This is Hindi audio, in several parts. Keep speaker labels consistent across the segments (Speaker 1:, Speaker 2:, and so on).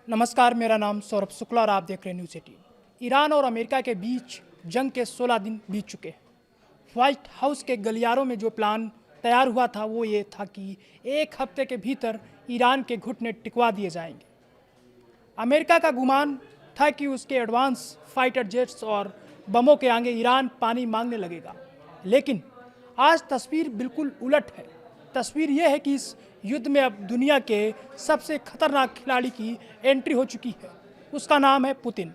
Speaker 1: नमस्कार, मेरा नाम सौरभ शुक्ला और आप देख रहे हैं न्यूज़ 18। ईरान और अमेरिका के बीच जंग के 16 दिन बीत चुके हैं। व्हाइट हाउस के गलियारों में जो प्लान तैयार हुआ था वो ये था कि एक हफ्ते के भीतर ईरान के घुटने टिकवा दिए जाएंगे। अमेरिका का गुमान था कि उसके एडवांस फाइटर जेट्स और बमों के आगे ईरान पानी मांगने लगेगा, लेकिन आज तस्वीर बिल्कुल उलट है। तस्वीर यह है कि इस युद्ध में अब दुनिया के सबसे खतरनाक खिलाड़ी की एंट्री हो चुकी है। उसका नाम है पुतिन।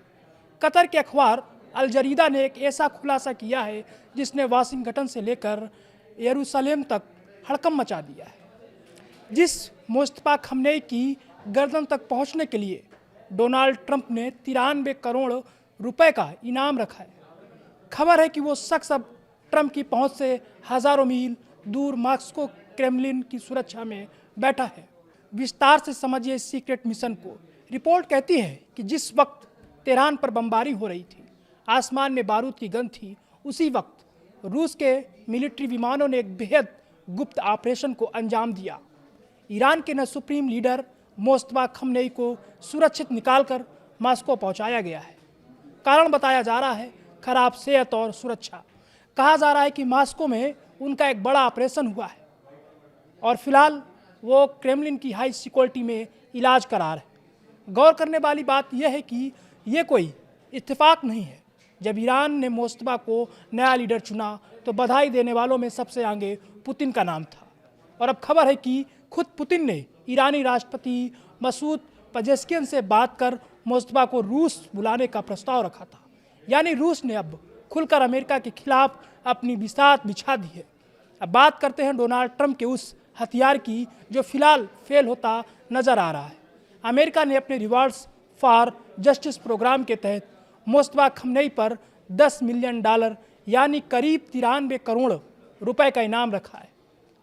Speaker 1: कतर के अखबार अल जरीदा ने एक ऐसा खुलासा किया है जिसने वाशिंगटन से लेकर यरूशलेम तक हड़कंप मचा दिया है। जिस मुस्तफा खमनेई की गर्दन तक पहुंचने के लिए डोनाल्ड ट्रंप ने 93 करोड़ रुपए का इनाम रखा है। खबर है कि वो शख्स अब ट्रंप की पहुंच से हजारों मील दूर मॉस्को क्रेमलिन की सुरक्षा में बैठा है। विस्तार से समझिए इस सीक्रेट मिशन को। रिपोर्ट कहती है कि जिस वक्त तेहरान पर बमबारी हो रही थी, आसमान में बारूद की गंध थी, उसी वक्त रूस के मिलिट्री विमानों ने एक बेहद गुप्त ऑपरेशन को अंजाम दिया। ईरान के सुप्रीम लीडर मुस्तफा खमनेई को सुरक्षित निकालकर मॉस्को पहुंचाया गया है। कारण बताया जा रहा है खराब सेहत और सुरक्षा। कहा जा रहा है कि मॉस्को में उनका एक बड़ा ऑपरेशन हुआ है और फिलहाल वो क्रेमलिन की हाई सिक्योरिटी में इलाज करा रहे हैं। गौर करने वाली बात यह है कि ये कोई इत्तेफाक नहीं है। जब ईरान ने मुस्तफा को नया लीडर चुना तो बधाई देने वालों में सबसे आगे पुतिन का नाम था, और अब खबर है कि खुद पुतिन ने ईरानी राष्ट्रपति मसूद पेजेश्कियन से बात कर मुस्तफा को रूस बुलाने का प्रस्ताव रखा था। यानी रूस ने अब खुलकर अमेरिका के खिलाफ अपनी बिसात बिछा दी है। अब बात करते हैं डोनाल्ड ट्रंप के उस हथियार की जो फिलहाल फेल होता नजर आ रहा है। अमेरिका ने अपने रिवॉर्ड्स फॉर जस्टिस प्रोग्राम के तहत मुस्तफा खमनेई पर $10 मिलियन यानी करीब 93 करोड़ रुपए का इनाम रखा है।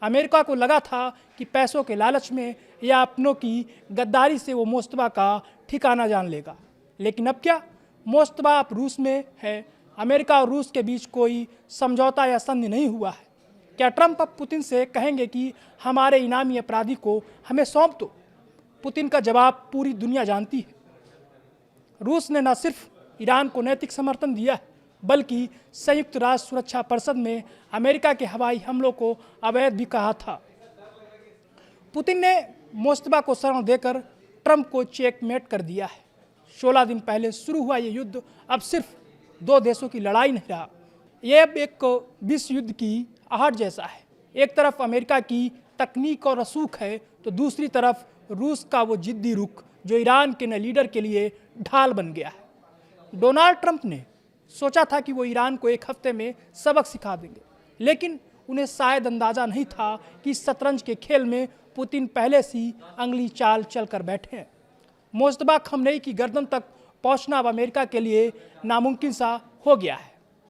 Speaker 1: अमेरिका को लगा था कि पैसों के लालच में या अपनों की गद्दारी से वो मुस्तफा का ठिकाना जान लेगा, लेकिन अब क्या? मुस्तफा अब रूस में है। अमेरिका और रूस के बीच कोई समझौता या संधि नहीं हुआ है। क्या ट्रंप अब पुतिन से कहेंगे कि हमारे इनामी अपराधी को हमें सौंप दो? पुतिन का जवाब पूरी दुनिया जानती है। रूस ने न सिर्फ ईरान को नैतिक समर्थन दिया है, बल्कि संयुक्त राष्ट्र सुरक्षा परिषद में अमेरिका के हवाई हमलों को अवैध भी कहा था। पुतिन ने मुस्तफा को शरण देकर ट्रंप को चेकमेट कर दिया है। 16 दिन पहले शुरू हुआ ये युद्ध अब सिर्फ दो देशों की लड़ाई नहीं रहा। ये अब एक विश्व युद्ध की आहट जैसा है। एक तरफ अमेरिका की तकनीक और रसूख है, तो दूसरी तरफ रूस का वो जिद्दी रुख जो ईरान के नए लीडर के लिए ढाल बन गया है। डोनाल्ड ट्रंप ने सोचा था कि वो ईरान को एक हफ्ते में सबक सिखा देंगे, लेकिन उन्हें शायद अंदाजा नहीं था कि इस शतरंज के खेल में पुतिन पहले से अगली चाल चलकर बैठे हैं। मुस्तफा खमनेई की गर्दन तक पहुंचना अब अमेरिका के लिए नामुमकिन सा हो गया है।